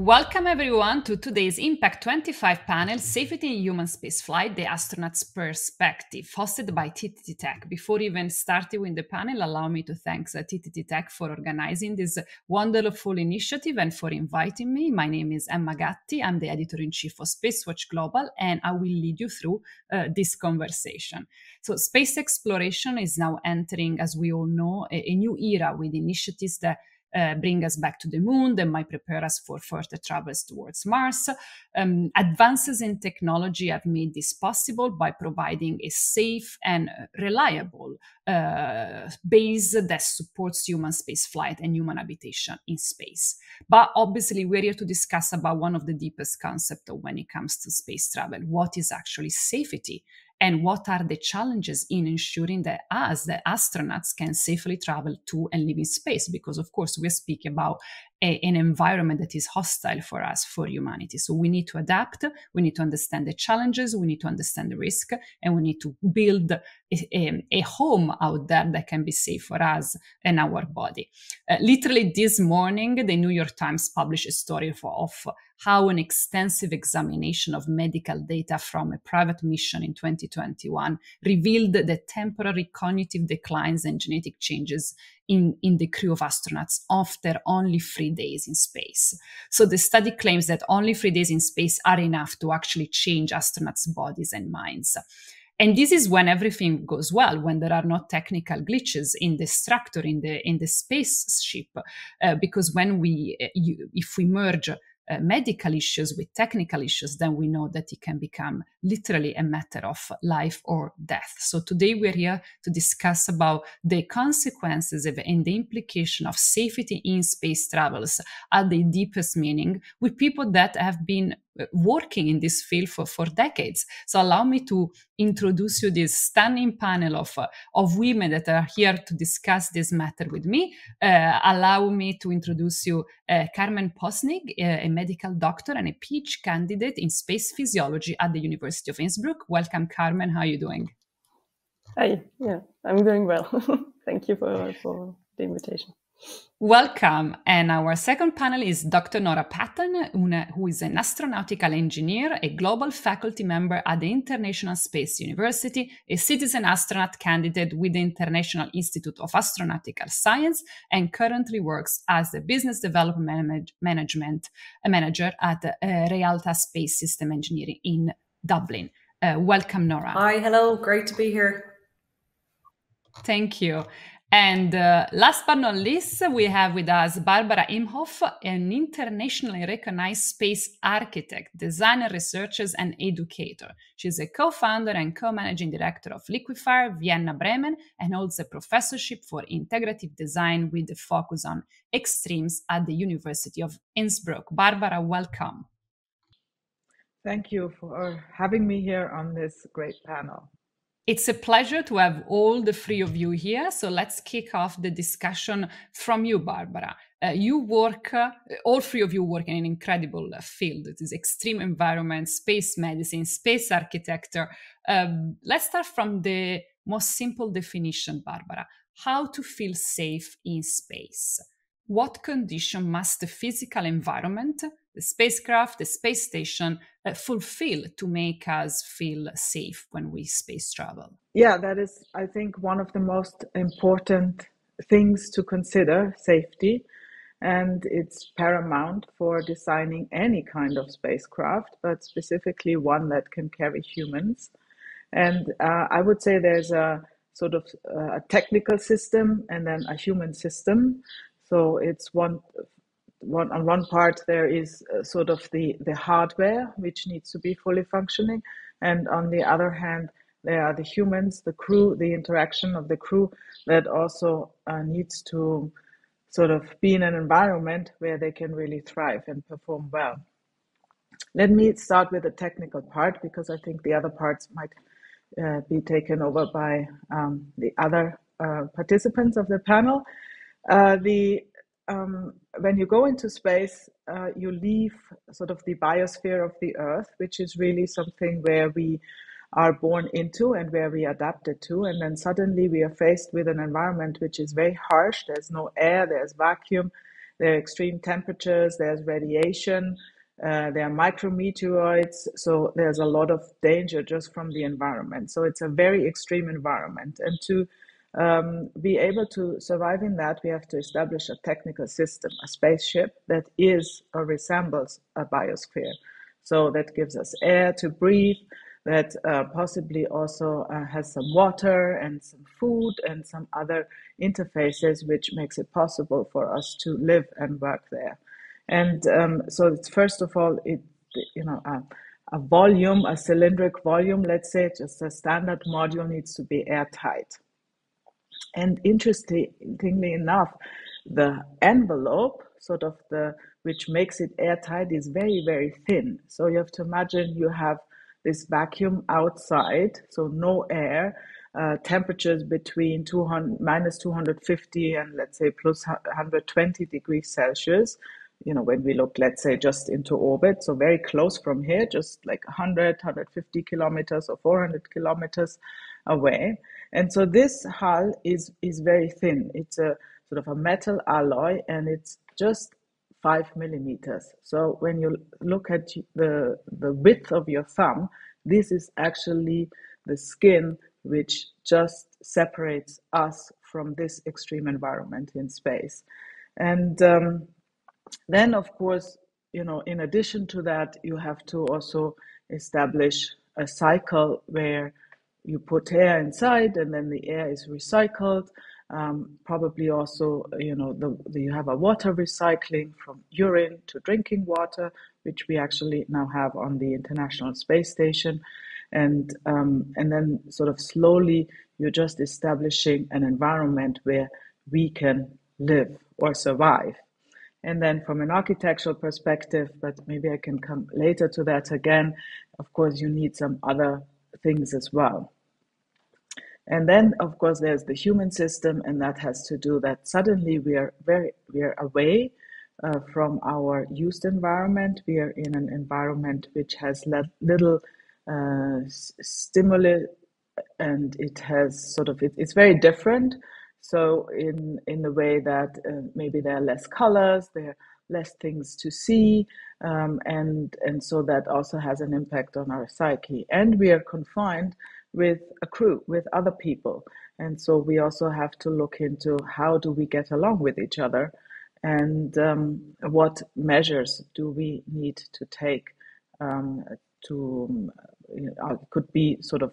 Welcome everyone to today's Impact 25 panel, Safety in Human Spaceflight, the Astronaut's Perspective, hosted by TTT Tech. Before even starting with the panel, allow me to thank TTT Tech for organizing this wonderful initiative and for inviting me. My name is Emma Gatti. I'm the Editor-in-Chief of Spacewatch Global, and I will lead you through this conversation. So space exploration is now entering, as we all know, a new era with initiatives that bring us back to the moon, that might prepare us for further travels towards Mars. Advances in technology have made this possible by providing a safe and reliable base that supports human spaceflight and human habitation in space. But obviously, we're here to discuss about one of the deepest concepts when it comes to space travel. What is actually safety? And what are the challenges in ensuring that us, the astronauts, can safely travel to and live in space? Because, of course, we speak about an environment that is hostile for us, for humanity. So we need to adapt, we need to understand the challenges, we need to understand the risk, and we need to build a home out there that can be safe for us and our body. Literally this morning, the New York Times published a story of how an extensive examination of medical data from a private mission in 2021 revealed the temporary cognitive declines and genetic changes in the crew of astronauts after only 3 days in space. So the study claims that only 3 days in space are enough to actually change astronauts' bodies and minds. And this is when everything goes well, when there are no technical glitches in the structure, in the spaceship, because if we merge medical issues with technical issues, then we know that it can become literally a matter of life or death. So today we're here to discuss about the consequences and the implication of safety in space travels at the deepest meaning with people that have been working in this field for decades. So allow me to introduce you this stunning panel of women that are here to discuss this matter with me. Allow me to introduce you Carmen Posnig, a medical doctor and a PhD candidate in space physiology at the University of Innsbruck. Welcome, Carmen. How are you doing? Hi. Yeah, I'm doing well. Thank you for the invitation. Welcome. And our second panel is Dr. Nora Patton, who is an astronautical engineer, a global faculty member at the International Space University, a citizen astronaut candidate with the International Institute of Astronautical Science, and currently works as the business development manager at Realta Space System Engineering in Dublin. Welcome, Nora. Hi, hello. Great to be here. Thank you. And last but not least, we have with us Barbara Imhoff, an internationally recognized space architect, designer, researcher, and educator. She's a co-founder and co-managing director of Liquify Vienna Bremen and holds a professorship for integrative design with a focus on extremes at the University of Innsbruck. Barbara, welcome. Thank you for having me here on this great panel. It's a pleasure to have all the three of you here. So let's kick off the discussion from you, Barbara. All three of you work in an incredible field. It is extreme environment, space medicine, space architecture. Let's start from the most simple definition, Barbara. How to feel safe in space? What condition must the physical environment, the spacecraft, the space station fulfill to make us feel safe when we space travel? Yeah, that is, I think, one of the most important things to consider, safety. And it's paramount for designing any kind of spacecraft, but specifically one that can carry humans. And I would say there's a sort of a technical system and then a human system. So it's on one part, there is sort of the hardware, which needs to be fully functioning. And on the other hand, there are the humans, the crew, the interaction of the crew that also needs to sort of be in an environment where they can really thrive and perform well. Let me start with the technical part, because I think the other parts might be taken over by the other participants of the panel. When you go into space, you leave sort of the biosphere of the Earth, which is really something where we are born into and where we adapted to. And then suddenly we are faced with an environment which is very harsh. There's no air, there's vacuum, there are extreme temperatures, there's radiation, there are micrometeoroids, so there's a lot of danger just from the environment. So it's a very extreme environment. And to be able to survive in that, we have to establish a technical system, a spaceship that is or resembles a biosphere. So that gives us air to breathe, that possibly also has some water and some food and some other interfaces, which makes it possible for us to live and work there. And so it's first of all, a volume, a cylindric volume, let's say, just a standard module needs to be airtight. And interestingly enough, the envelope, which makes it airtight, is very, very thin. So you have to imagine you have this vacuum outside, so no air, temperatures between minus 250 and let's say plus 120 degrees Celsius. When we look, let's say, just into orbit, so very close from here, just like 100, 150 kilometers or 400 kilometers away. And so this hull is very thin. It's a sort of a metal alloy, and it's just 5 millimeters. So when you look at the width of your thumb, this is actually the skin which just separates us from this extreme environment in space. And then, of course, in addition to that, you have to also establish a cycle where you put air inside and then the air is recycled. Probably also, you have a water recycling from urine to drinking water, which we actually now have on the International Space Station. And then sort of slowly, you're just establishing an environment where we can live or survive. And then from an architectural perspective, but maybe I can come later to that again, of course, you need some other things as well. And then, of course, there's the human system, and that has to do that suddenly we are away from our used environment. We are in an environment which has little stimuli, and it has it's very different. So in the way that maybe there are less colors, there are less things to see, and so that also has an impact on our psyche. And we are confined with a crew, with other people. And so we also have to look into how do we get along with each other, and what measures do we need to take could be sort of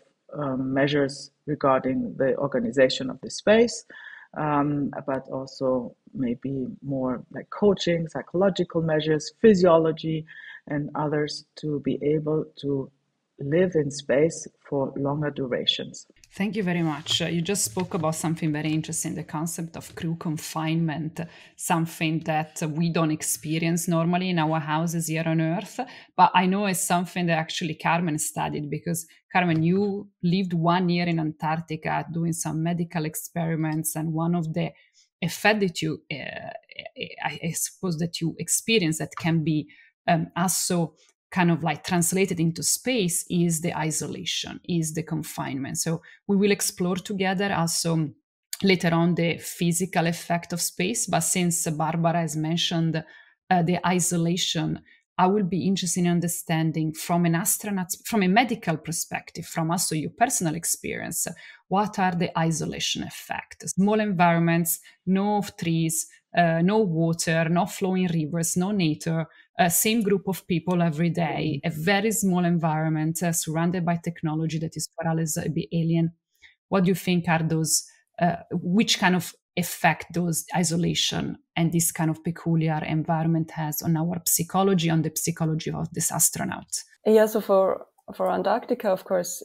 measures regarding the organization of the space, but also maybe more like coaching, psychological measures, physiology, and others to be able to live in space for longer durations. Thank you very much. You just spoke about something very interesting, the concept of crew confinement, something that we don't experience normally in our houses here on Earth. But I know it's something that actually Carmen studied, because Carmen, you lived 1 year in Antarctica doing some medical experiments, and one of the effects that you, I suppose that you experience that can be also kind of like translated into space is the isolation, is the confinement. So we will explore together also later on the physical effect of space. But since Barbara has mentioned the isolation, I will be interested in understanding from an astronaut, from a medical perspective, from also your personal experience, what are the isolation effects? Small environments, no trees, no water, no flowing rivers, no nature, same group of people every day, a very small environment surrounded by technology that is for us a bit alien. What do you think are those, which kind of effect those isolation and this kind of peculiar environment has on our psychology, on the psychology of this astronaut? Yeah, so for Antarctica, of course,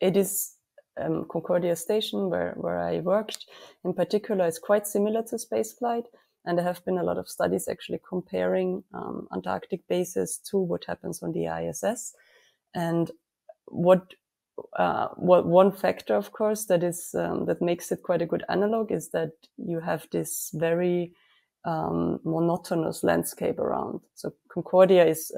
it is Concordia Station where I worked in particular is quite similar to spaceflight. And there have been a lot of studies actually comparing Antarctic bases to what happens on the ISS. And what one factor, of course, that is that makes it quite a good analog is that you have this very monotonous landscape around. So Concordia is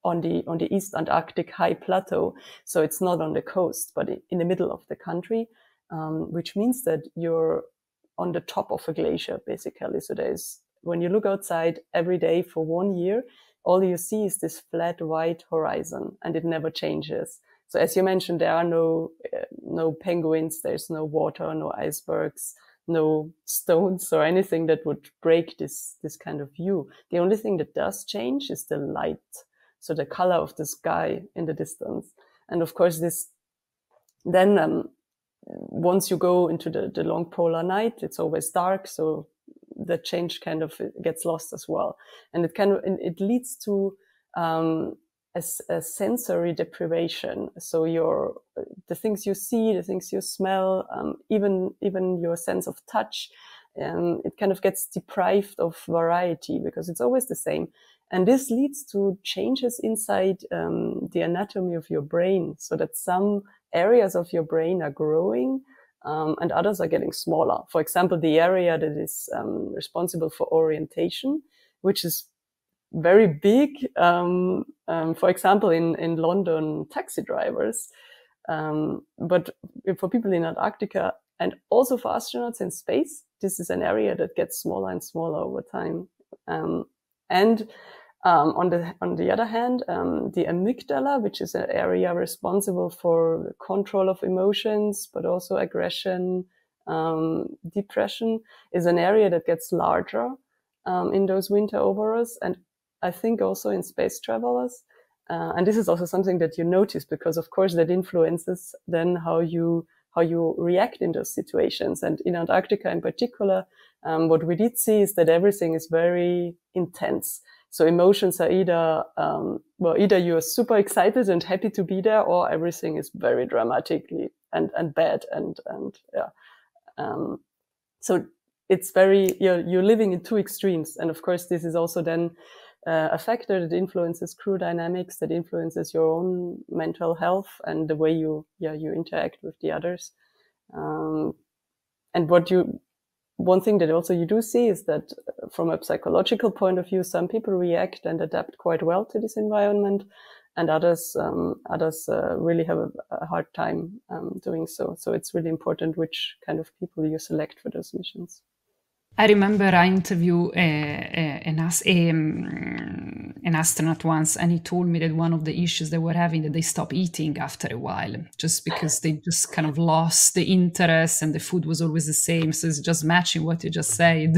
on the East Antarctic high plateau, so it's not on the coast, but in the middle of the country, which means that you're on the top of a glacier, basically. So there's when you look outside every day for 1 year, all you see is this flat white horizon, and it never changes. So as you mentioned, there are no penguins, there's no water, no icebergs, no stones or anything that would break this kind of view. The only thing that does change is the light, so the color of the sky in the distance. And of course, this then once you go into the long polar night, it's always dark, so the change kind of gets lost as well, and it leads to a sensory deprivation. So the things you see, the things you smell, even your sense of touch, it kind of gets deprived of variety because it's always the same. And this leads to changes inside the anatomy of your brain, so that some areas of your brain are growing and others are getting smaller. For example, the area that is responsible for orientation, which is very big. For example, in London, taxi drivers, but for people in Antarctica and also for astronauts in space, this is an area that gets smaller and smaller over time. And on the other hand, the amygdala, which is an area responsible for control of emotions, but also aggression, depression, is an area that gets larger in those winter overalls, and I think also in space travelers. And this is also something that you notice because, of course, that influences then how you react in those situations. And in Antarctica in particular, what we did see is that everything is very intense. So emotions are either you're super excited and happy to be there, or everything is very dramatically and bad and yeah. So it's you're living in two extremes. And of course, this is also then a factor that influences crew dynamics, that influences your own mental health and the way you interact with the others. And one thing that also you do see is that from a psychological point of view, some people react and adapt quite well to this environment, and others really have a hard time doing so. So it's really important which kind of people you select for those missions. I remember I interviewed an astronaut once, and he told me that one of the issues they were having that they stopped eating after a while, just because they just kind of lost the interest, and the food was always the same. So it's just matching what you just said.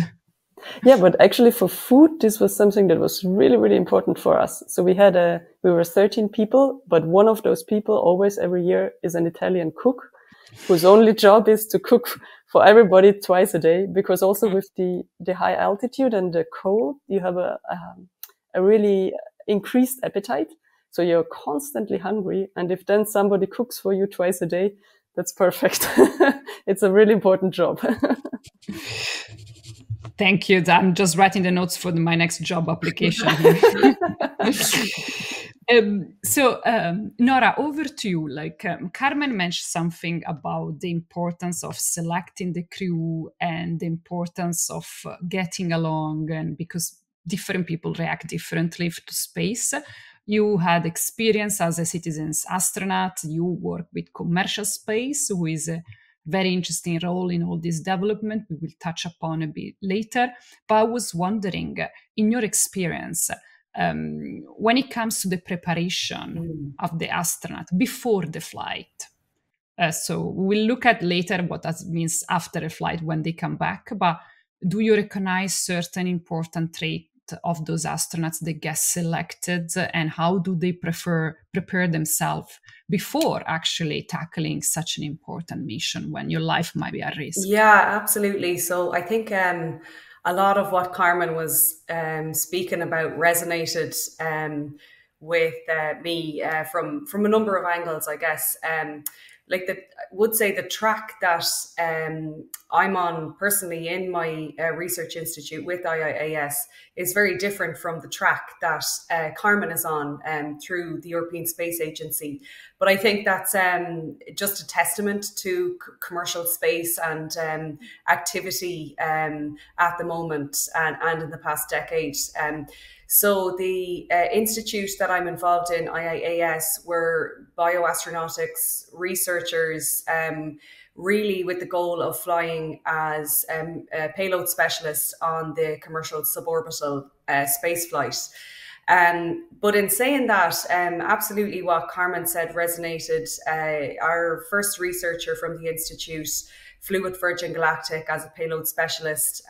Yeah, but actually for food, this was something that was really, really important for us. So we were 13 people, but one of those people always every year is an Italian cook, whose only job is to cook for everybody twice a day, because also with the high altitude and the cold, you have a really increased appetite. So you're constantly hungry. And if then somebody cooks for you twice a day, that's perfect. It's a really important job. Thank you. I'm just writing the notes for my next job application. Nora, over to you. Carmen mentioned something about the importance of selecting the crew and the importance of getting along, and because different people react differently to space. You had experience as a citizen's astronaut. You work with commercial space, who is a very interesting role in all this development. We will touch upon a bit later. But I was wondering, in your experience, when it comes to the preparation of the astronaut before the flight. So we'll look at later what that means after a flight when they come back. But do you recognize certain important traits of those astronauts that get selected, and how do they prepare themselves before actually tackling such an important mission when your life might be at risk? Yeah, absolutely. So I think a lot of what Carmen was speaking about resonated with me from a number of angles, I guess. I would say the track that I'm on personally in my research institute with IIAS is very different from the track that Carmen is on through the European Space Agency. But I think that's just a testament to commercial space and activity at the moment and in the past decades. So the institute that I'm involved in, IIAS, we're bioastronautics researchers, really with the goal of flying as a payload specialist on the commercial suborbital space flight. But in saying that, absolutely what Carmen said resonated. Our first researcher from the Institute flew with Virgin Galactic as a payload specialist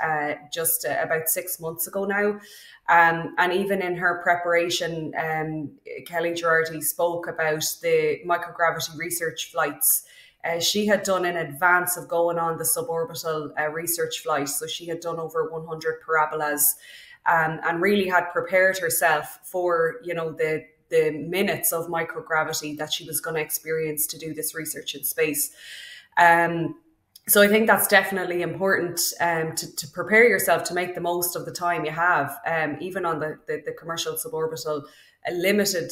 just about 6 months ago now. And even in her preparation, Kelly Gerardi spoke about the microgravity research flights she had done in advance of going on the suborbital research flight. So she had done over 100 parabolas and really had prepared herself for, you know, the minutes of microgravity that she was going to experience to do this research in space. So I think that's definitely important to prepare yourself to make the most of the time you have, even on the commercial suborbital, a limited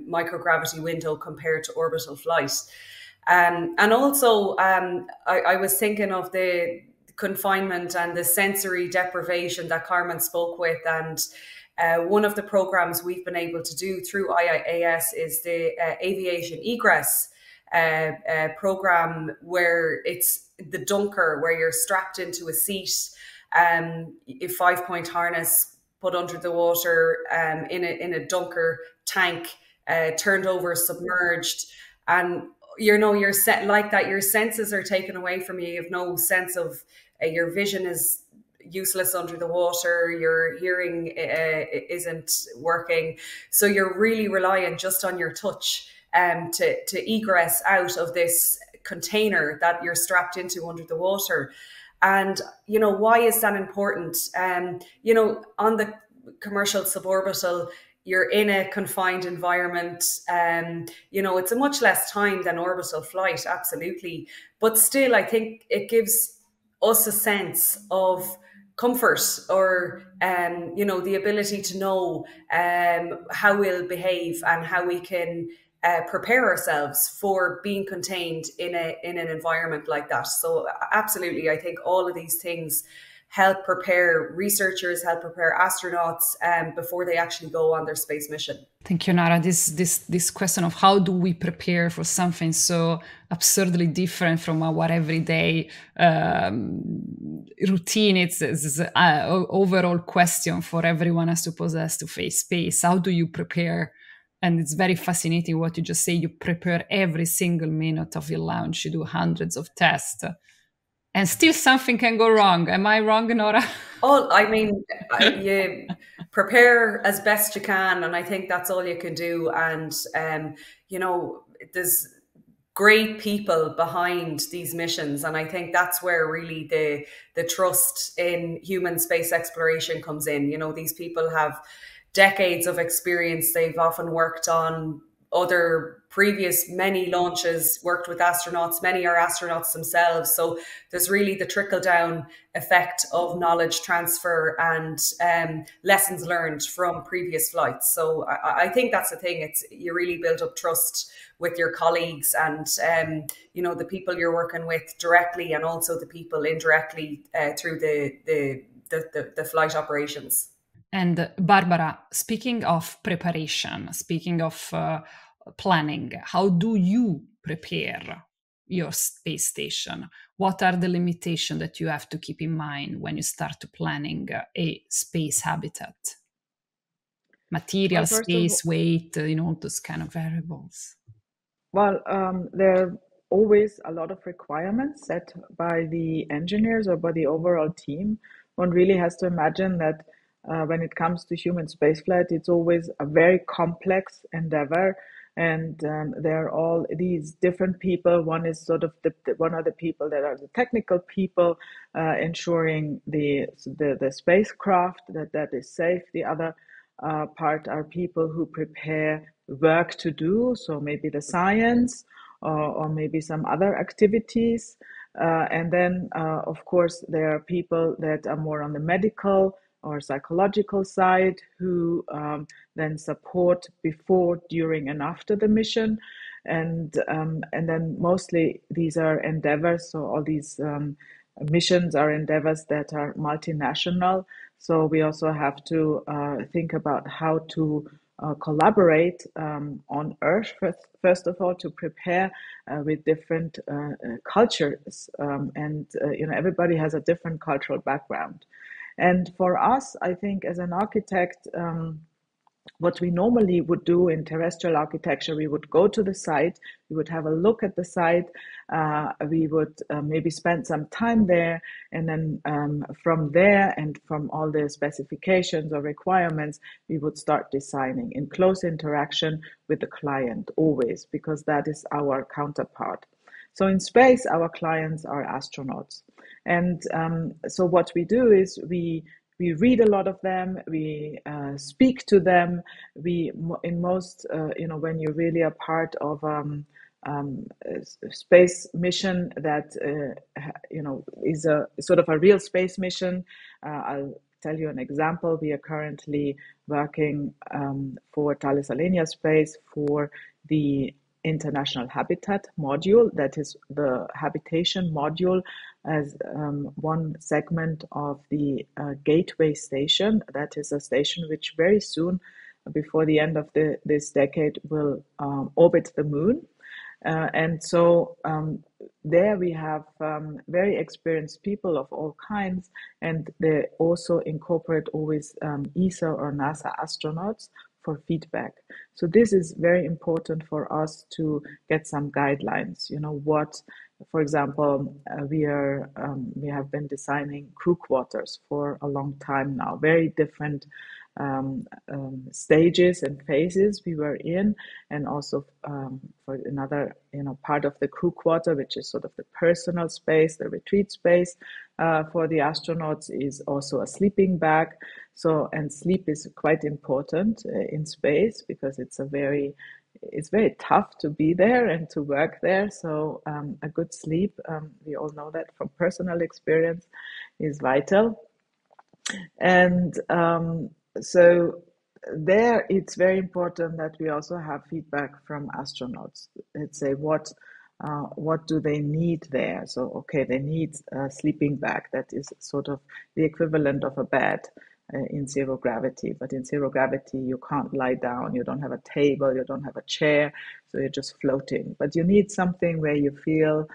microgravity window compared to orbital flight. And also, I was thinking of the confinement and the sensory deprivation that Carmen spoke with. And one of the programs we've been able to do through IIAS is the aviation egress program, where it's the dunker, where you're strapped into a seat, a 5-point harness put under the water in a dunker tank, turned over, submerged, and you know, you're set like that. Your senses are taken away from you. You have no sense of your vision is useless under the water. Your hearing isn't working, so you're really reliant just on your touch to egress out of this container that you're strapped into under the water. And, you know, why is that important? You know, on the commercial suborbital, you're in a confined environment. You know, it's a much less time than orbital flight, absolutely. But still, I think it gives us a sense of comfort, or you know, the ability to know how we'll behave and how we can prepare ourselves for being contained in an environment like that. So absolutely, I think all of these things help prepare researchers, help prepare astronauts before they actually go on their space mission. Thank you, Nara. This question of how do we prepare for something so absurdly different from our everyday routine, it's an overall question for everyone, I suppose, has to face space. How do you prepare? And it's very fascinating what you just say. You prepare every single minute of your launch. You do hundreds of tests. And still something can go wrong. Am I wrong, Nora? Oh, I mean, you prepare as best you can. And I think that's all you can do. And, you know, there's great people behind these missions. And I think that's where really the trust in human space exploration comes in. You know, these people have decades of experience. They've often worked on other previous many launches, worked with astronauts. Many are astronauts themselves. So there's really the trickle down effect of knowledge transfer and lessons learned from previous flights. So I think that's the thing. It's you really build up trust with your colleagues and you know, the people you're working with directly, and also the people indirectly through the flight operations. And Barbara, speaking of preparation, speaking of planning, how do you prepare your space station? What are the limitations that you have to keep in mind when you start planning a space habitat? Material, space, weight, you know, those kind of variables. Well, there are always a lot of requirements set by the engineers or by the overall team. One really has to imagine that when it comes to human spaceflight, it's always a very complex endeavor, and there are all these different people. One is sort of one of the people that are the technical people, ensuring the spacecraft that is safe. The other part are people who prepare work to do, so maybe the science or maybe some other activities. And then, of course, there are people that are more on the medical or psychological side who then support before, during, and after the mission. And then mostly these are endeavors. So all these missions are endeavors that are multinational. So we also have to think about how to collaborate on Earth, first of all, to prepare with different cultures. And everybody has a different cultural background. And for us, I think as an architect, what we normally would do in terrestrial architecture, we would go to the site, we would have a look at the site, we would maybe spend some time there, and then from there and from all the specifications or requirements, we would start designing in close interaction with the client always, because that is our counterpart. So in space, our clients are astronauts. And so what we do is we read a lot of them, we speak to them, in most, when you really are part of a space mission that, is a sort of a real space mission. I'll tell you an example. We are currently working for Thales Alenia Space for the International Habitat Module, that is the habitation module, as one segment of the Gateway Station. That is a station which very soon, before the end of this decade, will orbit the moon. And so there we have very experienced people of all kinds, and they also incorporate always ESA or NASA astronauts for feedback. So this is very important for us to get some guidelines. What, for example, we have been designing crew quarters for a long time now, very different stages and phases we were in, and also for another part of the crew quarter, which is sort of the personal space, the retreat space for the astronauts, is also a sleeping bag. So, and sleep is quite important in space, because it's very tough to be there and to work there. So a good sleep, we all know that from personal experience, is vital. And so there, it's very important that we also have feedback from astronauts. Let's say what do they need there? So, okay, they need a sleeping bag that is sort of the equivalent of a bed in zero gravity. But in zero gravity, you can't lie down, you don't have a table, you don't have a chair, so you're just floating. But you need something where you feel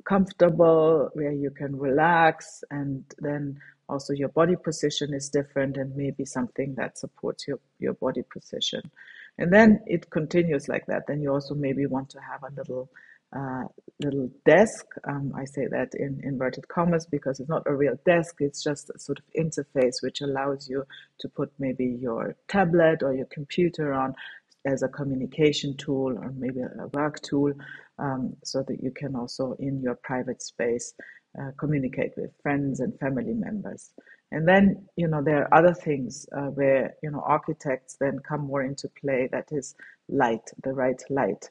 comfortable, where you can relax, and then also your body position is different, and maybe something that supports your body position. And then it continues like that. Then you also maybe want to have a little desk. I say that in inverted commas, because it's not a real desk. It's just a sort of interface which allows you to put maybe your tablet or your computer on as a communication tool, or maybe a work tool, so that you can also in your private space communicate with friends and family members. And then, there are other things where, architects then come more into play. That is light, the right light.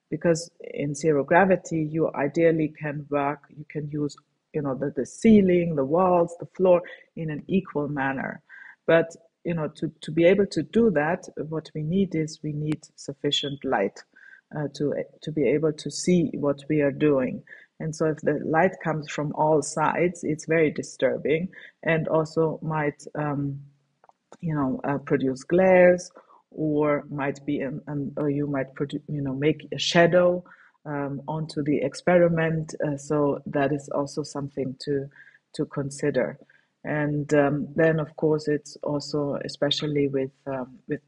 Because in zero gravity, you ideally can you can use, the ceiling, the walls, the floor in an equal manner. But, to be able to do that, what we need sufficient light to be able to see what we are doing. And so if the light comes from all sides, it's very disturbing, and also might, produce glares, or might be, or you might produce, make a shadow onto the experiment. So that is also something to consider. And then, of course, it's also, especially with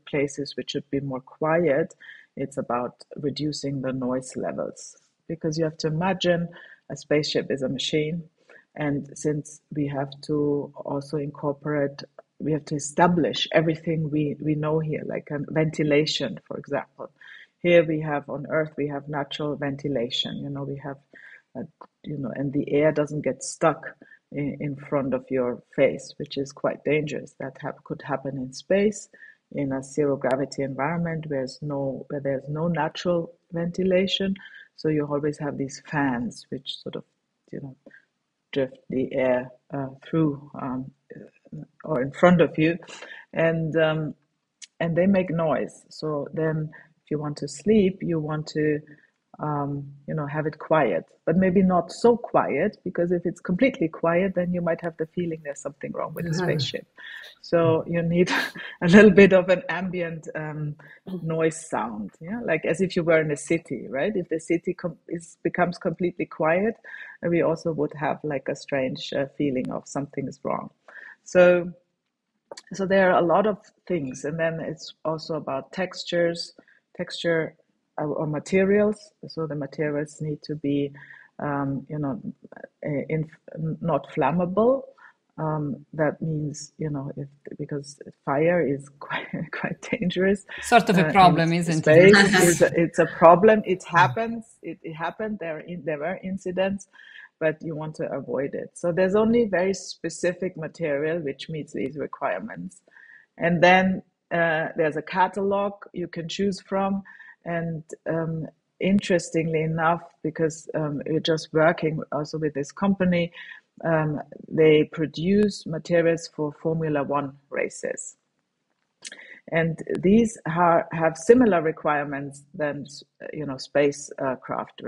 places which should be more quiet, it's about reducing the noise levels, because you have to imagine a spaceship is a machine, and since we have to also we have to establish everything we know here, like ventilation, for example. Here we have on Earth, we have natural ventilation. We have, and the air doesn't get stuck in front of your face, which is quite dangerous. That could happen in space, in a zero gravity environment where there's no natural ventilation. So you always have these fans which sort of, drift the air through or in front of you, and they make noise. So then, if you want to sleep, you want to have it quiet, but maybe not so quiet, because if it's completely quiet, then you might have the feeling there's something wrong with the spaceship. So you need a little bit of an ambient noise sound, like as if you were in a city, right? If the city becomes completely quiet, we also would have like a strange feeling of something is wrong. So there are a lot of things, and then it's also about texture or materials. So the materials need to be, not flammable. That means, because fire is quite dangerous. Sort of a problem, isn't space it? it's a problem. It happens. It happened. There were incidents, but you want to avoid it. So there's only very specific material which meets these requirements. And then there's a catalog you can choose from. And interestingly enough, because we're just working also with this company, they produce materials for Formula One races. And these have similar requirements than spacecraft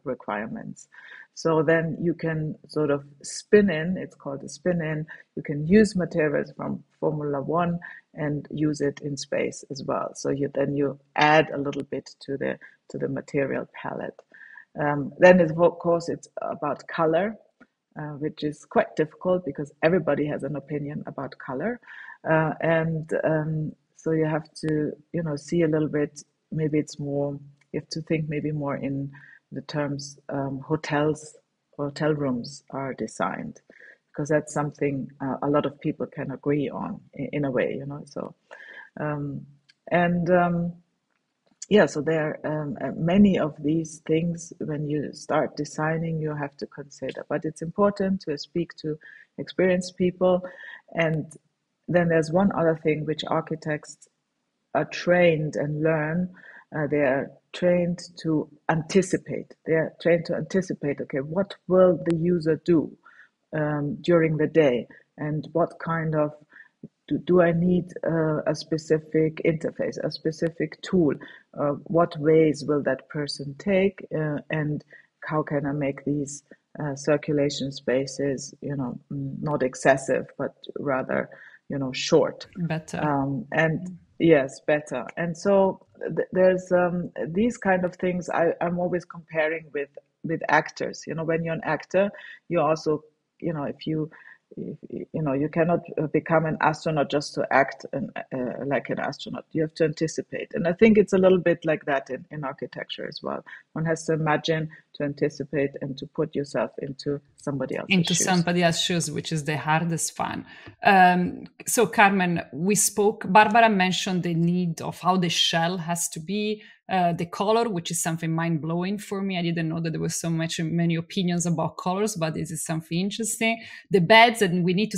requirements. So then you can sort of spin in, it's called a spin in, you can use materials from Formula One and use it in space as well. So you add a little bit to the material palette. Then of course it's about color, which is quite difficult because everybody has an opinion about color. So you have to, see a little bit, maybe it's more, you have to think maybe more in the terms hotel rooms are designed, because that's something a lot of people can agree on in a way, so. So there are many of these things when you start designing, you have to consider. But it's important to speak to experienced people. And then there's one other thing which architects are trained and learn. They are trained to anticipate. They are trained to anticipate, okay, what will the user do during the day? And what kind of do I need a specific interface, a specific tool? What ways will that person take? And how can I make these circulation spaces, not excessive, but rather, short? Better. Yes, better. And so there's these kind of things I'm always comparing with actors. When you're an actor, you also, if you cannot become an astronaut just to act like an astronaut. You have to anticipate. And I think it's a little bit like that in architecture as well. One has to imagine, to anticipate, and to put yourself into somebody else's shoes. Somebody else's shoes, which is the hardest one. So Carmen, Barbara mentioned the need of how the shell has to be, the color, which is something mind-blowing for me. I didn't know that there was many opinions about colors, but this is something interesting. The beds, and we need to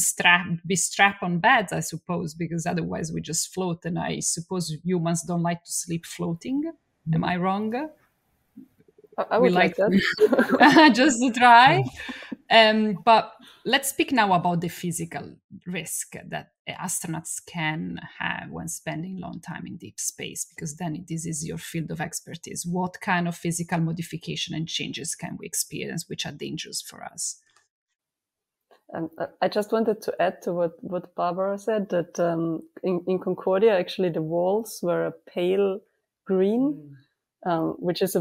be strapped on beds, I suppose, because otherwise we just float. And I suppose humans don't like to sleep floating. Am I wrong? I would like that. Just to try. But let's speak now about the physical risk that astronauts can have when spending long time in deep space, because then this is your field of expertise. What kind of physical modification and changes can we experience which are dangerous for us? I just wanted to add to what Barbara said, that in Concordia, actually the walls were a pale green, which is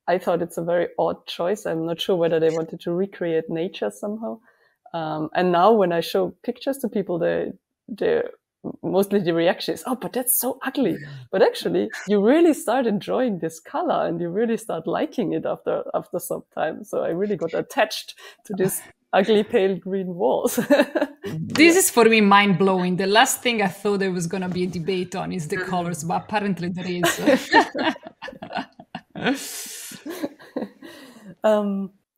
I thought it's a very odd choice. I'm not sure whether they wanted to recreate nature somehow. And now when I show pictures to people, mostly the reaction is, oh, but that's so ugly. But actually, you really start enjoying this color and you really start liking it after some time. So I really got attached to this ugly pale green walls. This is for me mind-blowing. The last thing I thought there was going to be a debate on is the colors, but apparently there is.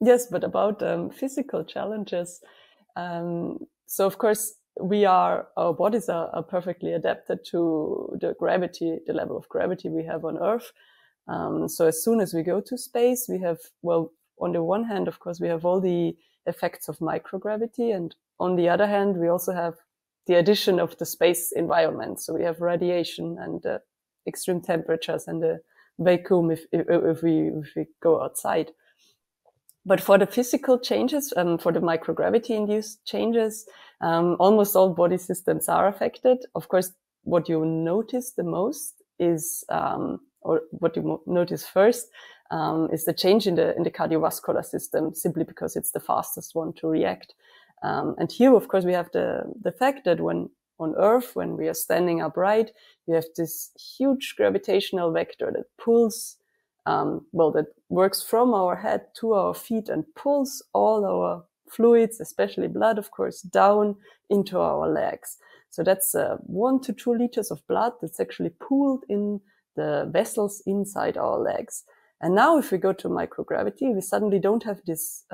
Yes, but about physical challenges. So of course, our bodies are perfectly adapted to the level of gravity we have on Earth. So as soon as we go to space, we have, on the one hand, of course, we have all the effects of microgravity. And on the other hand, we also have the addition of the space environment. So we have radiation and extreme temperatures and the vacuum if we go outside. But for the physical changes, for the microgravity-induced changes, almost all body systems are affected. Of course, what you notice the most is, or what you notice first, is the change in the cardiovascular system, simply because it's the fastest one to react. And here, of course, we have the fact that when on Earth, when we are standing upright, we have this huge gravitational vector that pulls, that works from our head to our feet and pulls all our fluids, especially blood, of course, down into our legs. So that's 1 to 2 liters of blood that's actually pooled in the vessels inside our legs. And now if we go to microgravity, we suddenly don't have this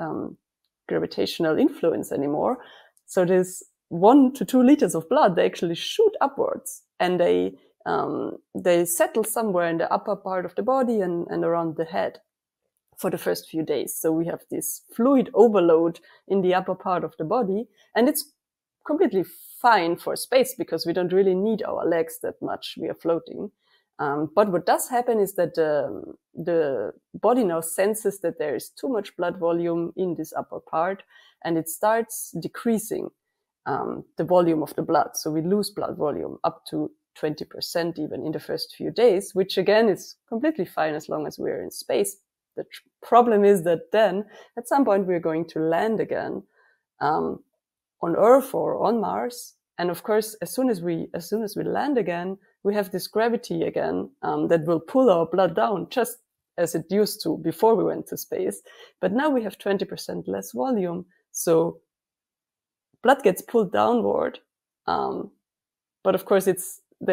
gravitational influence anymore. So this 1 to 2 liters of blood, they actually shoot upwards, and they settle somewhere in the upper part of the body and around the head for the first few days. So we have this fluid overload in the upper part of the body, and it's completely fine for space because we don't really need our legs that much. We are floating. But what does happen is that the body now senses that there is too much blood volume in this upper part, and it starts decreasing the volume of the blood. So we lose blood volume up to 20% even in the first few days, which again is completely fine as long as we're in space. The problem is that then at some point we're going to land again on Earth or on Mars. And of course, as soon as we land again, we have this gravity again that will pull our blood down just as it used to before we went to space. But now we have 20% less volume. So blood gets pulled downward. But of course, it's 1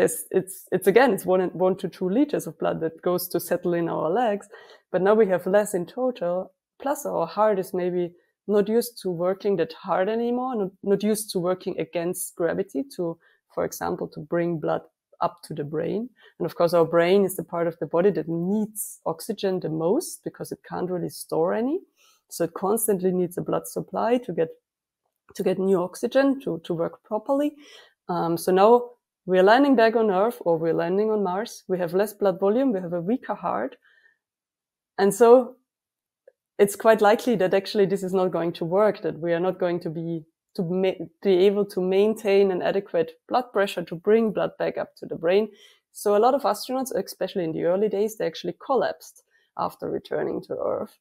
to 2 liters of blood that goes to settle in our legs. But now we have less in total. Plus our heart is maybe not used to working that hard anymore, not used to working against gravity to, for example, to bring blood up to the brain. And of course, our brain is the part of the body that needs oxygen the most because it can't really store any. So it constantly needs a blood supply to get new oxygen to work properly. So now we're landing back on Earth or we're landing on Mars. We have less blood volume. We have a weaker heart. And so it's quite likely that actually this is not going to work, that we are not going to be able to maintain an adequate blood pressure to bring blood back up to the brain. So a lot of astronauts, especially in the early days, they actually collapsed after returning to Earth,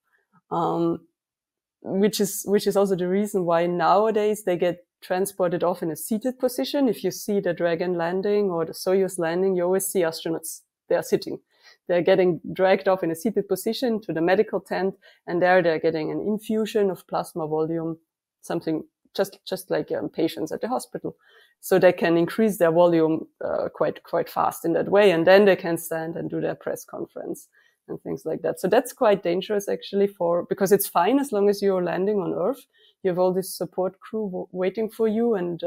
which is also the reason why nowadays they get transported off in a seated position. If you see the Dragon landing or the Soyuz landing, you always see astronauts, they are sitting. They're getting dragged off in a seated position to the medical tent, and there they're getting an infusion of plasma volume, something just like patients at the hospital. So they can increase their volume quite fast in that way, and then they can stand and do their press conference and things like that. So that's quite dangerous actually because it's fine as long as you're landing on Earth. You have all this support crew waiting for you and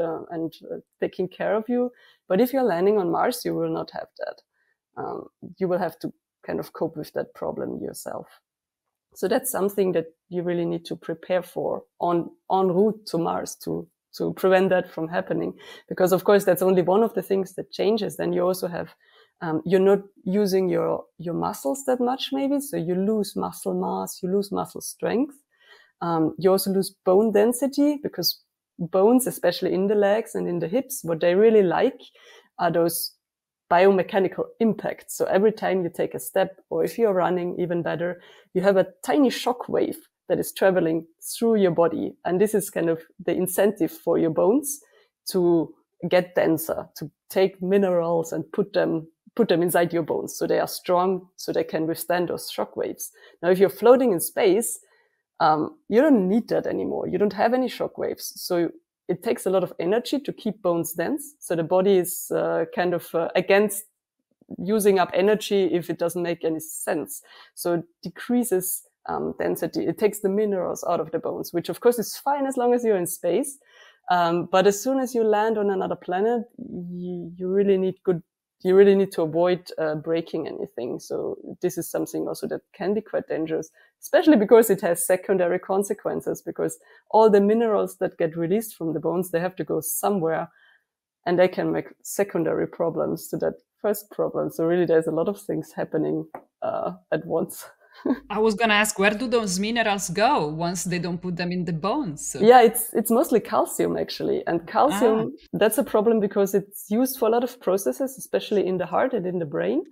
taking care of you. But if you're landing on Mars, you will not have that. You will have to kind of cope with that problem yourself. So that's something that you really need to prepare for en route to Mars to prevent that from happening. Because of course, that's only one of the things that changes. Then you also have, you're not using your muscles that much maybe. So you lose muscle mass, you lose muscle strength. You also lose bone density because bones, especially in the legs and in the hips, what they really like are those biomechanical impacts. So every time you take a step, or if you're running, even better, you have a tiny shock wave that is traveling through your body. And this is kind of the incentive for your bones to get denser, to take minerals and put them inside your bones so they are strong, so they can withstand those shock waves. Now, if you're floating in space, you don't need that anymore. You don't have any shock waves. So it takes a lot of energy to keep bones dense. So the body is against using up energy if it doesn't make any sense. So it decreases density. It takes the minerals out of the bones, which of course is fine as long as you're in space. But as soon as you land on another planet, you really need to avoid breaking anything. So this is something also that can be quite dangerous, especially because it has secondary consequences, because all the minerals that get released from the bones, they have to go somewhere, and they can make secondary problems to that first problem. So really there's a lot of things happening at once. I was going to ask, where do those minerals go once they don't put them in the bones? Yeah, it's mostly calcium actually. And calcium, that's a problem because it's used for a lot of processes, especially in the heart and in the brain.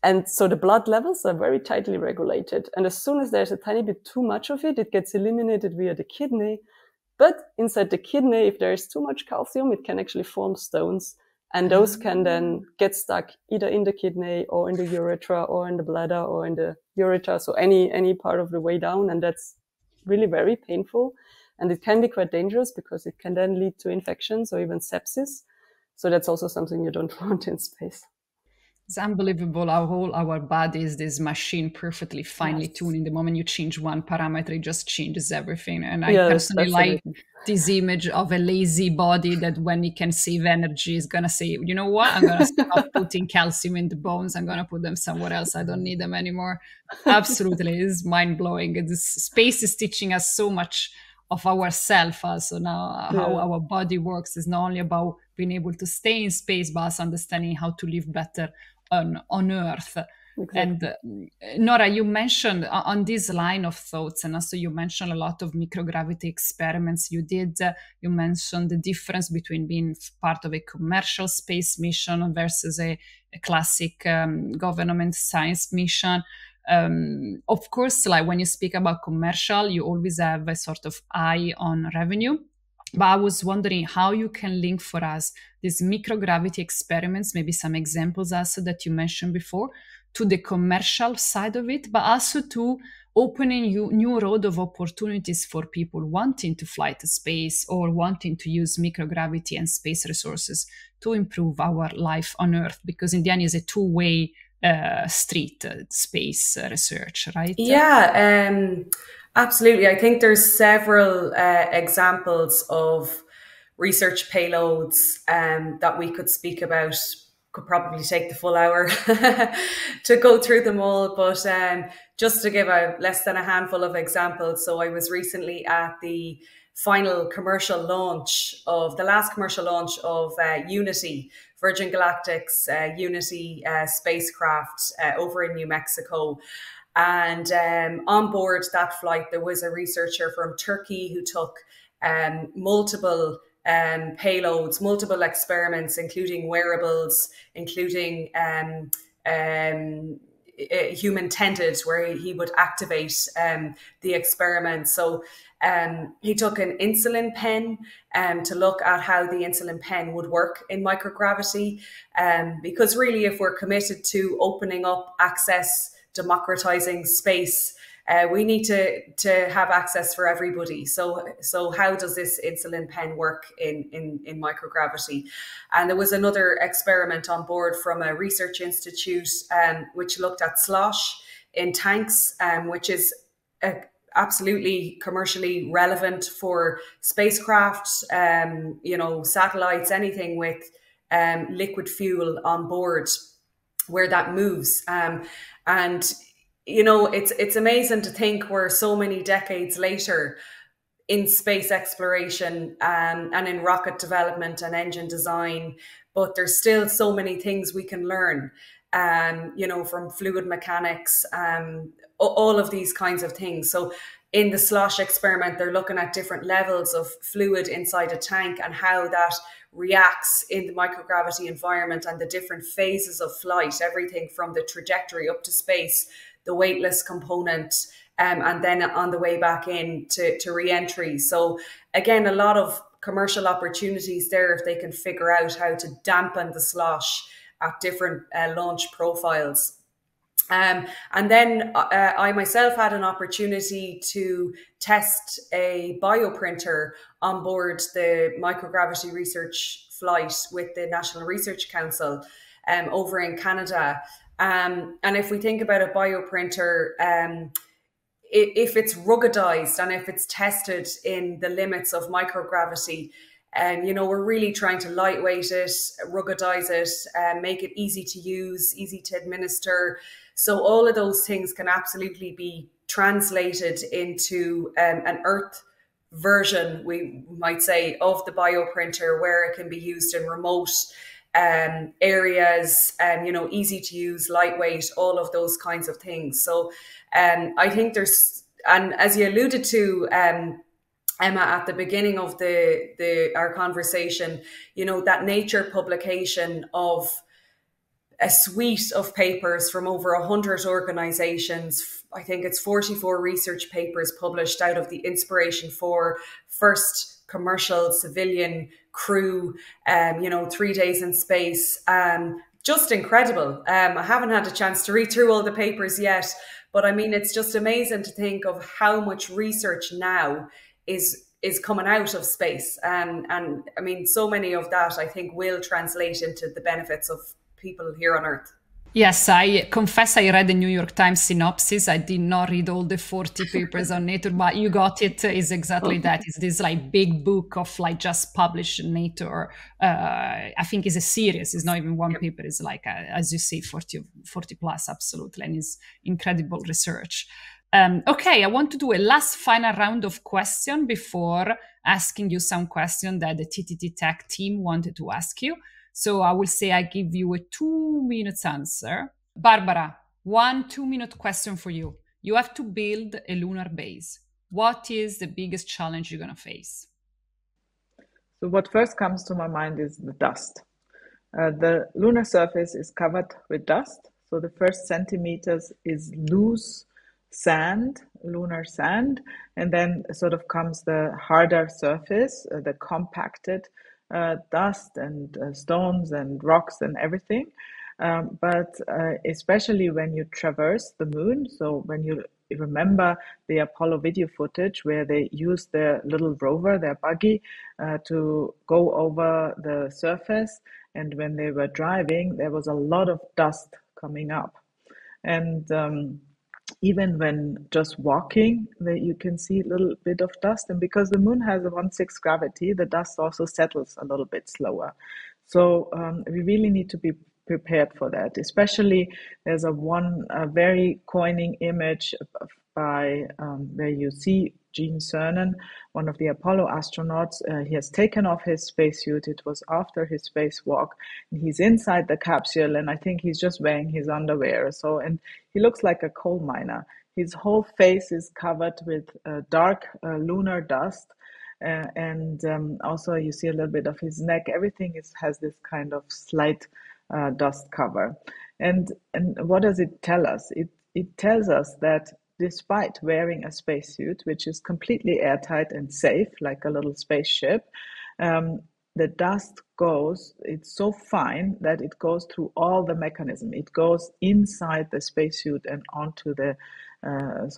And so the blood levels are very tightly regulated. And as soon as there's a tiny bit too much of it, it gets eliminated via the kidney. But inside the kidney, if there is too much calcium, it can actually form stones. And those can then get stuck either in the kidney or in the urethra or in the bladder or in the ureter. So any part of the way down. And that's really very painful. And it can be quite dangerous because it can then lead to infections or even sepsis. So that's also something you don't want in space. It's unbelievable how whole our body is this machine perfectly finely tuned. In the moment you change one parameter, it just changes everything. And I personally like this image of a lazy body that when it can save energy is going to say, you know what, I'm going to stop putting calcium in the bones. I'm going to put them somewhere else. I don't need them anymore. Absolutely. It's mind-blowing. This space is teaching us so much of ourselves also now. How our body works is not only about being able to stay in space, but also understanding how to live better on Earth. Exactly. And Nora, you mentioned on this line of thoughts, and also you mentioned a lot of microgravity experiments you did. You mentioned the difference between being part of a commercial space mission versus a classic government science mission. Of course, like when you speak about commercial, you always have a sort of eye on revenue. But I was wondering how you can link for us these microgravity experiments, maybe some examples also that you mentioned before, to the commercial side of it, but also to opening new road of opportunities for people wanting to fly to space or wanting to use microgravity and space resources to improve our life on Earth, because in the end, it's a two-way street, space research, right? Yeah, absolutely. I think there's several examples of research payloads that we could speak about. Could probably take the full hour to go through them all, but just to give less than a handful of examples. So I was recently at the final commercial launch of the last commercial launch of Unity, Virgin Galactic's Unity spacecraft over in New Mexico. And on board that flight, there was a researcher from Turkey who took multiple payloads, multiple experiments, including wearables, including human tended, where he would activate the experiment. So he took an insulin pen to look at how the insulin pen would work in microgravity. Because really, if we're committed to opening up access, democratizing space, we need to have access for everybody. So how does this insulin pen work in microgravity? And there was another experiment on board from a research institute which looked at slosh in tanks, which is absolutely commercially relevant for spacecraft, satellites, anything with liquid fuel on board, where that moves. And it's amazing to think we're so many decades later in space exploration and in rocket development and engine design, but there's still so many things we can learn, from fluid mechanics, all of these kinds of things. So in the slosh experiment, they're looking at different levels of fluid inside a tank and how that reacts in the microgravity environment and the different phases of flight, everything from the trajectory up to space, the weightless component, and then on the way back in to re-entry. So again, a lot of commercial opportunities there if they can figure out how to dampen the slosh at different launch profiles. And then I myself had an opportunity to test a bioprinter on board the microgravity research flight with the National Research Council over in Canada. And if we think about a bioprinter, if it's ruggedized and if it's tested in the limits of microgravity, we're really trying to lightweight it, ruggedize it, make it easy to use, easy to administer. So all of those things can absolutely be translated into an Earth version, we might say, of the bioprinter, where it can be used in remote areas, easy to use, lightweight, all of those kinds of things. So I think there's, and as you alluded to, Emma, at the beginning of our conversation, that Nature publication of a suite of papers from over 100 organizations. I think it's 44 research papers published out of the Inspiration4 first commercial civilian crew, 3 days in space. Just incredible. I haven't had a chance to read through all the papers yet, but I mean, it's just amazing to think of how much research now is coming out of space. And I mean, so many of that I think will translate into the benefits of people here on Earth. Yes, I confess I read the New York Times synopsis. I did not read all the 40 papers on Nature, but you got it. Is exactly that. It's this like big book of like just published in Nature. I think it's a series. It's not even one paper. It's like, as you see, 40 plus, absolutely. And it's incredible research. Okay, I want to do a last final round of questions before asking you some questions that the TTT Tech team wanted to ask you. So I will say I give you a 2 minutes answer. Barbara, 1 2-minute question for you. You have to build a lunar base. What is the biggest challenge you're going to face? So what first comes to my mind is the dust. The lunar surface is covered with dust. So the first centimeters is loose sand, lunar sand, and then sort of comes the harder surface, the compacted dust and stones and rocks and everything. But especially when you traverse the moon, so when you remember the Apollo video footage where they used their little rover, their buggy, to go over the surface, and when they were driving, there was a lot of dust coming up. And even when just walking, you can see a little bit of dust. And because the moon has a 1/6 gravity, the dust also settles a little bit slower. So we really need to be prepared for that. Especially there's a very coining image by where you see Gene Cernan, one of the Apollo astronauts. He has taken off his spacesuit. It was after his spacewalk. And he's inside the capsule, and I think he's just wearing his underwear. So, and he looks like a coal miner. His whole face is covered with dark lunar dust. And also you see a little bit of his neck. Everything has this kind of slight dust cover. And what does it tell us? It tells us that despite wearing a spacesuit, which is completely airtight and safe, like a little spaceship, the dust it's so fine that it goes through all the mechanism. It goes inside the spacesuit and onto the the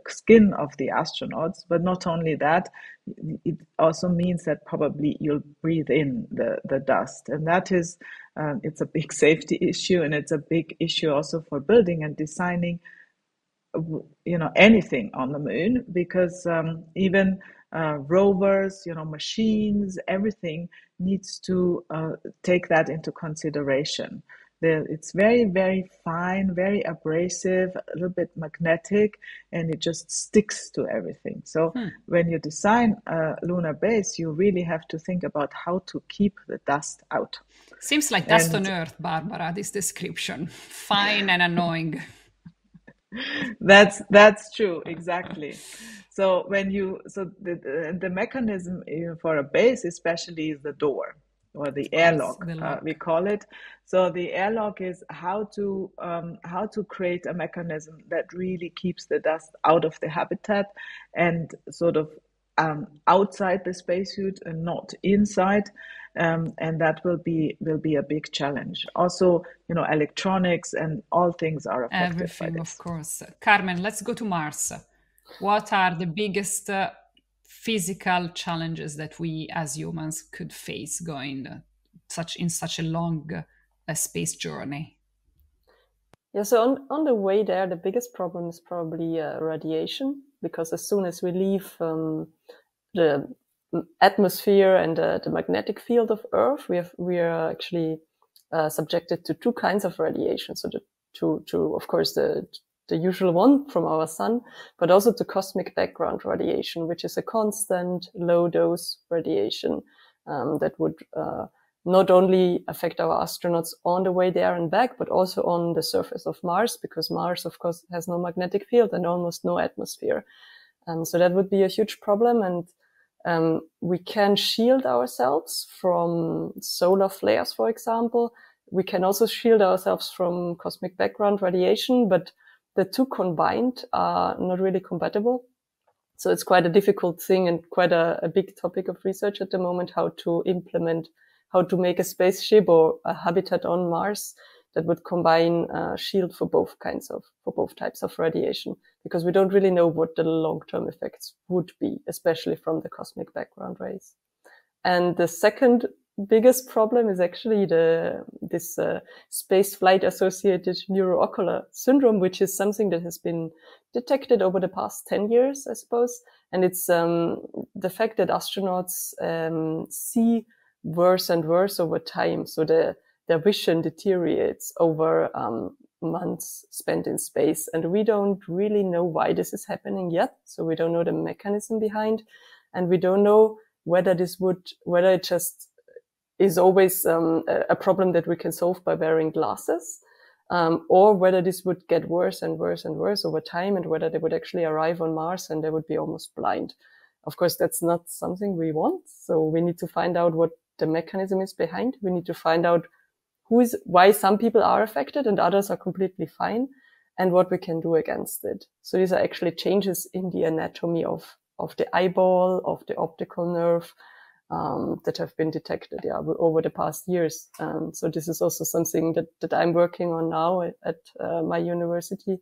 skin of the astronauts. But not only that, it also means that probably you'll breathe in the dust, and that is it's a big safety issue, and it's a big issue also for building and designing anything on the moon, because even rovers, machines, everything needs to take that into consideration. It's very, very fine, very abrasive, a little bit magnetic, and it just sticks to everything. So when you design a lunar base, you really have to think about how to keep the dust out. Seems like dust on Earth, Barbara, this description. Fine and annoying. That's true, exactly. So the mechanism for a base especially is the door, or the airlock, we call it. So the airlock is how to create a mechanism that really keeps the dust out of the habitat and sort of outside the spacesuit and not inside. And that will be a big challenge. Also, electronics and all things are affected Everything, by this. Of course. Carmen, let's go to Mars. What are the biggest physical challenges that we as humans could face going in such a long space journey? Yeah, so on the way there, the biggest problem is probably radiation, because as soon as we leave the atmosphere and the magnetic field of Earth, we are actually subjected to two kinds of radiation. So to of course the usual one from our sun, but also to cosmic background radiation, which is a constant low dose radiation that would not only affect our astronauts on the way there and back, but also on the surface of Mars, because Mars, of course, has no magnetic field and almost no atmosphere. So that would be a huge problem. And we can shield ourselves from solar flares, for example. We can also shield ourselves from cosmic background radiation, but the two combined are not really compatible. So it's quite a difficult thing and quite a big topic of research at the moment, how to make a spaceship or a habitat on Mars that would combine a shield for both types of radiation, because we don't really know what the long-term effects would be, especially from the cosmic background rays. And the second biggest problem is actually this space flight associated neuroocular syndrome, which is something that has been detected over the past 10 years, I suppose. And it's the fact that astronauts see worse and worse over time. So their vision deteriorates over months spent in space. And we don't really know why this is happening yet. So we don't know the mechanism behind. And we don't know whether it just is always a problem that we can solve by wearing glasses, or whether this would get worse and worse and worse over time, and whether they would actually arrive on Mars and they would be almost blind. Of course, that's not something we want. So we need to find out what the mechanism is behind. We need to find out why some people are affected and others are completely fine, and what we can do against it. So these are actually changes in the anatomy of the eyeball, of the optical nerve, that have been detected, over the past years. So this is also something that I'm working on now at my university,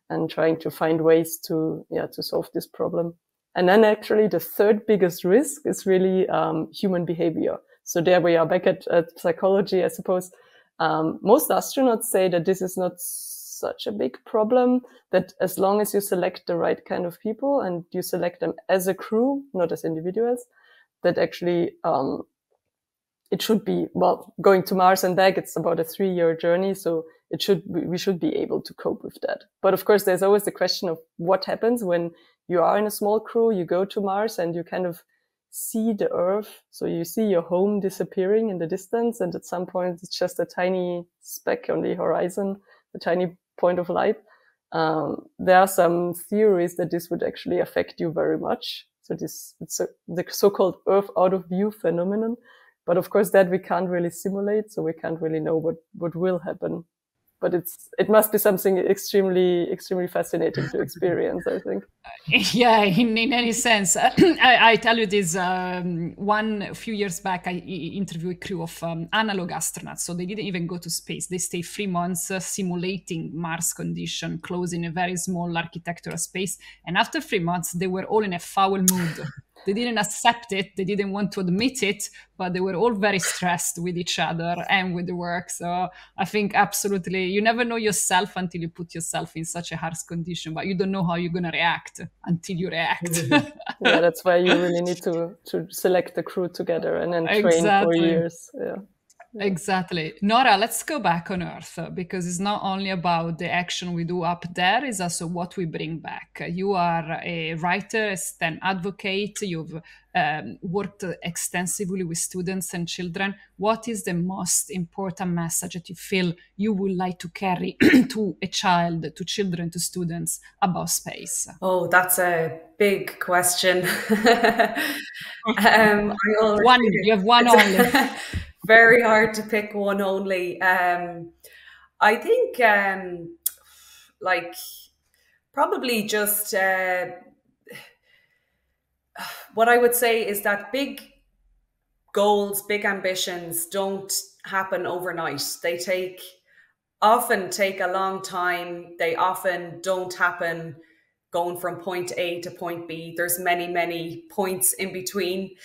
and trying to find ways to solve this problem. And then actually the third biggest risk is really human behavior. So there we are back at psychology, I suppose. Most astronauts say that this is not such a big problem, that as long as you select the right kind of people and you select them as a crew, not as individuals, that actually it should be, well, going to Mars and back, it's about a 3-year journey. So we should be able to cope with that. But of course, there's always the question of what happens when you are in a small crew, you go to Mars and you kind of see the Earth. So you see your home disappearing in the distance. And at some point, it's just a tiny speck on the horizon, a tiny point of light. There are some theories that this would actually affect you very much. So it's the so-called Earth out of view phenomenon. But of course that we can't really simulate. So we can't really know what will happen. But it must be something extremely, extremely fascinating to experience, I think. Yeah, in any sense. I tell you this, a few years back, I interviewed a crew of analog astronauts. So they didn't even go to space. They stayed 3 months simulating Mars condition, close in a very small architectural space. And after 3 months, they were all in a foul mood. They didn't accept it. They didn't want to admit it, but they were all very stressed with each other and with the work. So I think absolutely, you never know yourself until you put yourself in such a harsh condition, but you don't know how you're going to react until you react. Yeah, that's why you really need to select the crew together and then train for years. Yeah. Exactly. Nora, let's go back on Earth, because it's not only about the action we do up there, it's also what we bring back. You are a writer, a STEM advocate. You've worked extensively with students and children. What is the most important message that you feel you would like to carry to a child, to children, to students about space? Oh, that's a big question. You have one only. Very hard to pick one only. I think probably just what I would say is that big goals, big ambitions don't happen overnight. They often take a long time. They often don't happen going from point A to point B. There's many, many points in between.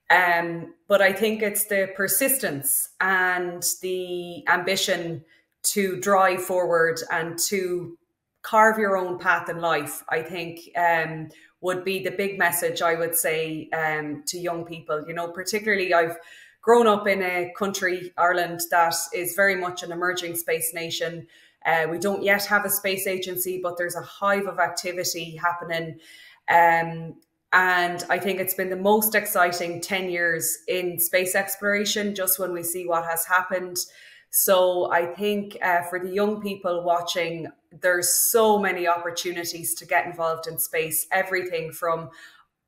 But I think it's the persistence and the ambition to drive forward and to carve your own path in life, I think, would be the big message I would say to young people. You know, particularly I've grown up in a country, Ireland, that is very much an emerging space nation. We don't yet have a space agency, but there's a hive of activity happening. And I think it's been the most exciting 10 years in space exploration, just when we see what has happened. So I think for the young people watching, there's so many opportunities to get involved in space, everything from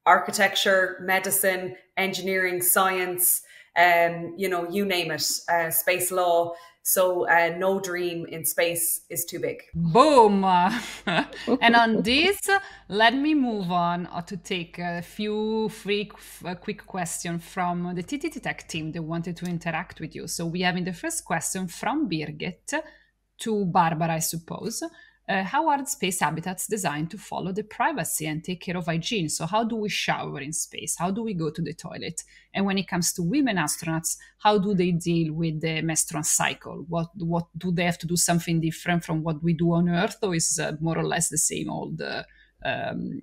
architecture, medicine, engineering, science, you name it, space law. So no dream in space is too big. Boom! And on this, let me move on to take a few quick questions from the TTT Tech team that wanted to interact with you. So we have in the first question from Birgit to Barbara, I suppose. How are the space habitats designed to follow the privacy and take care of hygiene? So how do we shower in space? How do we go to the toilet? And when it comes to women astronauts, how do they deal with the menstrual cycle? What do they have to do something different from what we do on Earth, or is more or less the same old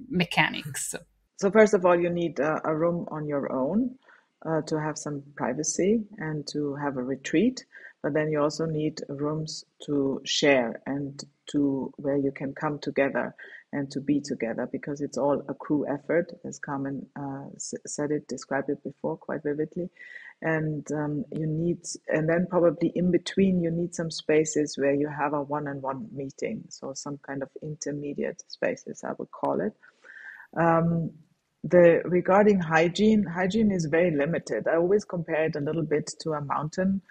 mechanics? So first of all, you need a room on your own to have some privacy and to have a retreat. But then you also need rooms to share and to where you can come together and to be together, because it's all a crew effort, as Carmen described it before quite vividly. And and then probably in between, you need some spaces where you have a one-on-one meeting. So some kind of intermediate spaces, I would call it. Regarding hygiene is very limited. I always compare it a little bit to a mountain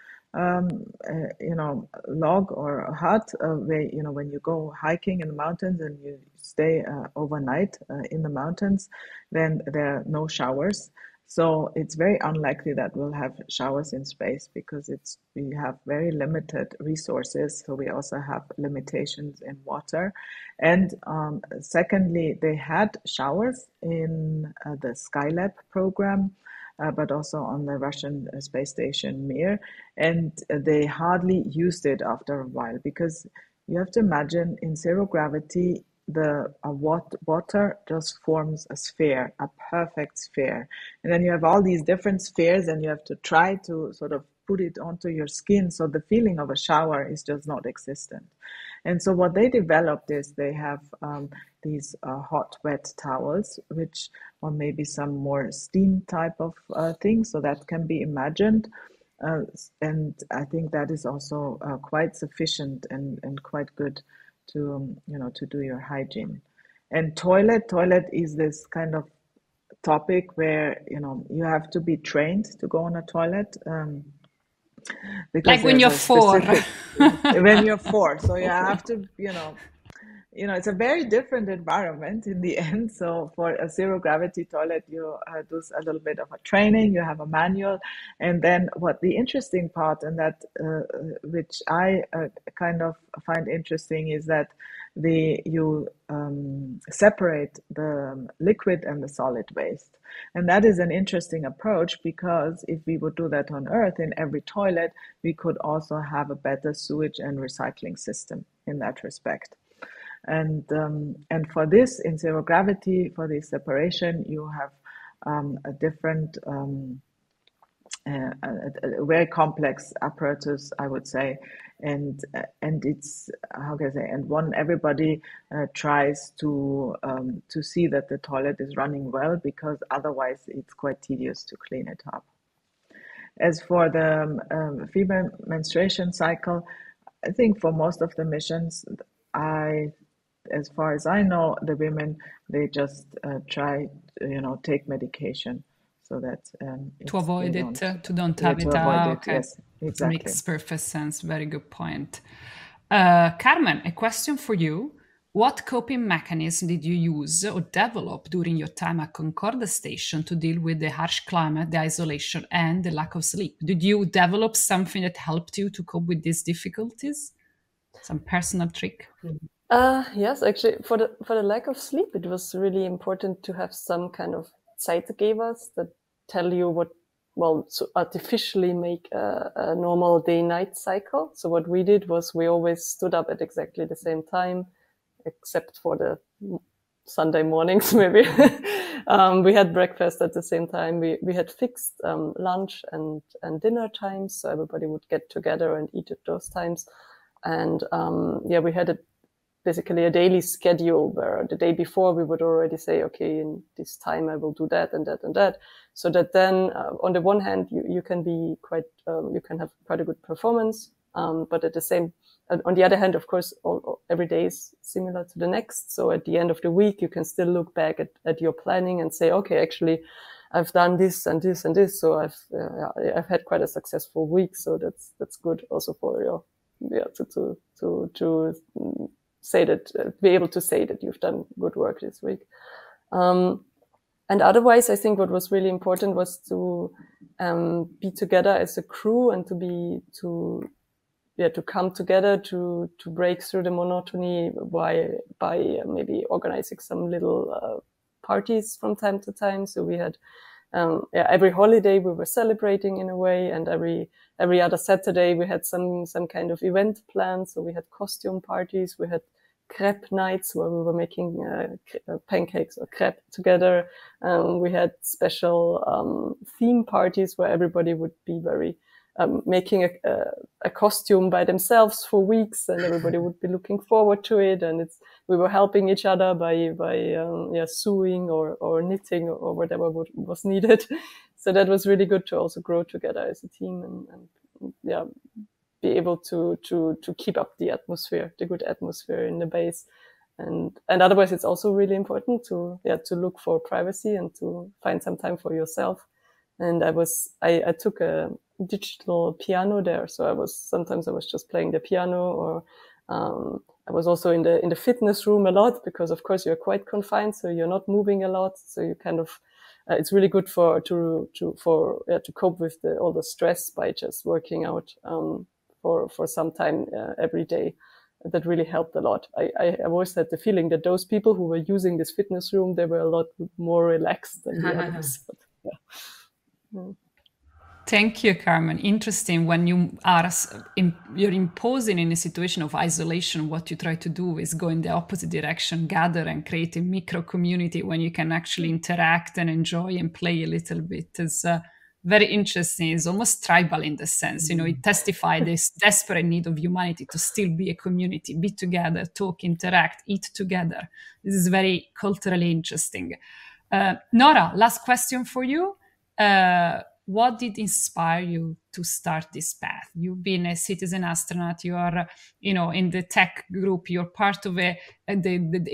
log or a hut, where, when you go hiking in the mountains and you stay overnight in the mountains, then there are no showers. So it's very unlikely that we'll have showers in space, because we have very limited resources. So we also have limitations in water. And secondly, they had showers in the Skylab program, but also on the Russian space station Mir, and they hardly used it after a while, because you have to imagine in zero gravity, the water just forms a sphere, a perfect sphere, and then you have all these different spheres, and you have to try to sort of put it onto your skin, so the feeling of a shower is just not existent. And so what they developed is they have these hot, wet towels, or maybe some more steam type of things, so that can be imagined. And I think that is also quite sufficient and quite good to do your hygiene. And toilet is this kind of topic where you have to be trained to go on a toilet. Like when you're 4. When you're 4, so you have to, it's a very different environment in the end. So for a zero gravity toilet, you do a little bit of a training, you have a manual. And then what the interesting part, and that which I kind of find interesting, is that you separate the liquid and the solid waste. And that is an interesting approach, because if we would do that on Earth in every toilet, we could also have a better sewage and recycling system in that respect. And for this, in zero gravity, for the separation, you have a different, a very complex apparatus, I would say, and it's, how can I say, and everybody tries to see that the toilet is running well, because otherwise it's quite tedious to clean it up. As for the female menstruation cycle, I think for most of the missions, as far as I know, the women, they just try to take medication, so that to avoid it, to don't have it. Okay. Yes, exactly. Makes perfect sense. Very good point. Carmen, a question for you. What coping mechanism did you use or develop during your time at Concordia Station to deal with the harsh climate, the isolation, and the lack of sleep? Did you develop something that helped you to cope with these difficulties? Some personal trick? Yes, actually, for the lack of sleep, it was really important to have some kind of Zeitgebers that tell you so artificially make a normal day-night cycle. So what we did was we always stood up at exactly the same time, except for the Sunday mornings, maybe. We had breakfast at the same time. We had fixed lunch and dinner times, so everybody would get together and eat at those times. And we had a basically a daily schedule where the day before we would already say, okay, in this time I will do that and that and that. So that then on the one hand, you can be quite, you can have quite a good performance. But at the same, on the other hand, of course, every day is similar to the next. So at the end of the week, you can still look back at your planning and say, okay, actually, I've done this and this and this. So I've had quite a successful week. So that's good also for your, to say that, be able to say that you've done good work this week. And otherwise, I think what was really important was to be together as a crew and to come together to break through the monotony by maybe organizing some little parties from time to time. So we had every holiday we were celebrating in a way, and every other Saturday we had some kind of event planned. So we had costume parties, we had crepe nights where we were making pancakes or crepe together. We had special theme parties where everybody would be very making a costume by themselves for weeks, and everybody would be looking forward to it. And we were helping each other by sewing or knitting or whatever was needed. So that was really good to also grow together as a team and be able to keep up the atmosphere, the good atmosphere in the base. And otherwise it's also really important to look for privacy and to find some time for yourself. And I took a digital piano there. So sometimes I was just playing the piano, or I was also in the fitness room a lot, because of course you're quite confined, so you're not moving a lot. So you kind of, it's really good to cope with all the stress by just working out, for some time, every day. That really helped a lot. I always had the feeling that those people who were using this fitness room, they were a lot more relaxed than the others. Thank you, Carmen. Interesting. When you're imposing in a situation of isolation, what you try to do is go in the opposite direction, gather and create a micro community when you can actually interact and enjoy and play a little bit. It's very interesting. It's almost tribal in the sense, it testifies this desperate need of humanity to still be a community, be together, talk, interact, eat together. This is very culturally interesting. Nora, last question for you. What did inspire you to start this path? You've been a citizen astronaut. You are, in the tech group. You're part of a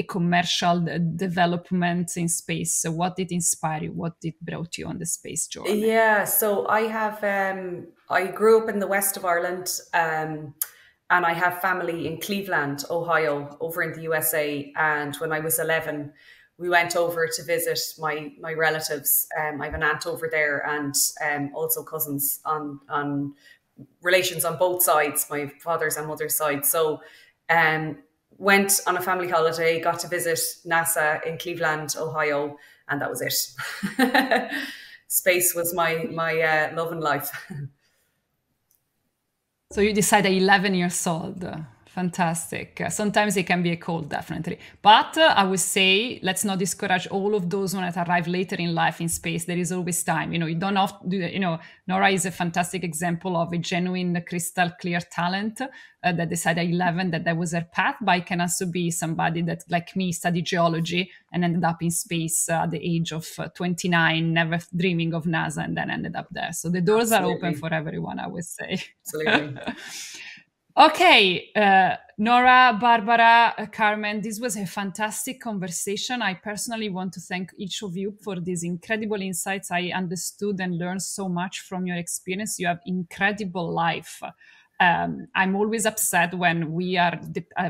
commercial development in space. So, what did inspire you? What did brought you on the space journey? Yeah, so I have. I grew up in the west of Ireland, and I have family in Cleveland, Ohio, over in the USA. And when I was 11. We went over to visit my relatives. I have an aunt over there, and also cousins on relations on both sides, my father's and mother's side. So went on a family holiday, got to visit NASA in Cleveland, Ohio, and that was it. Space was my love and life. So you decided at 11 years old. Fantastic. Sometimes it can be a cold, definitely. But I would say, let's not discourage all of those that arrive later in life in space. There is always time. You don't have to do, Nora is a fantastic example of a genuine, crystal clear talent that decided at 11 that was her path. But it can also be somebody that, like me, studied geology and ended up in space at the age of 29, never dreaming of NASA, and then ended up there. So the doors are open for everyone, I would say. Absolutely. Okay, Nora, Barbara, Carmen, this was a fantastic conversation. I personally want to thank each of you for these incredible insights. I understood and learned so much from your experience. You have incredible life. I'm always upset when we are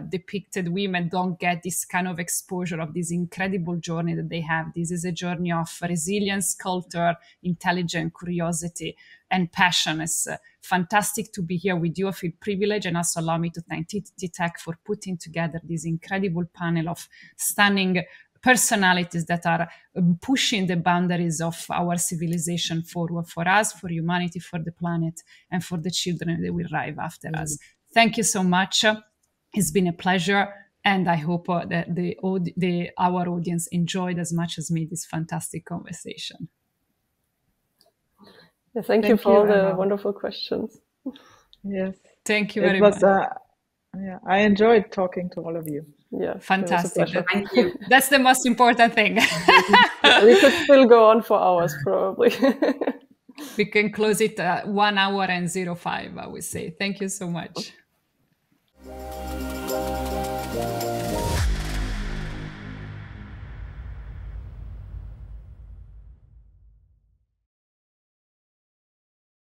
depicted, women don't get this kind of exposure of this incredible journey that they have. This is a journey of resilience, culture, intelligence, curiosity, and passion. It's fantastic to be here with you. I feel privileged, and also allow me to thank TTT Tech for putting together this incredible panel of stunning personalities that are pushing the boundaries of our civilization forward for us, for humanity, for the planet, and for the children that will arrive after us. Thank you so much. It's been a pleasure, and I hope that our audience enjoyed as much as me this fantastic conversation. Thank you for all the wonderful questions. Yes. Thank you very much. Yeah, I enjoyed talking to all of you. Yeah, fantastic. Thank you. That's the most important thing. Yeah, we could still go on for hours, probably. We can close it 1 hour and 05, I would say. Thank you so much.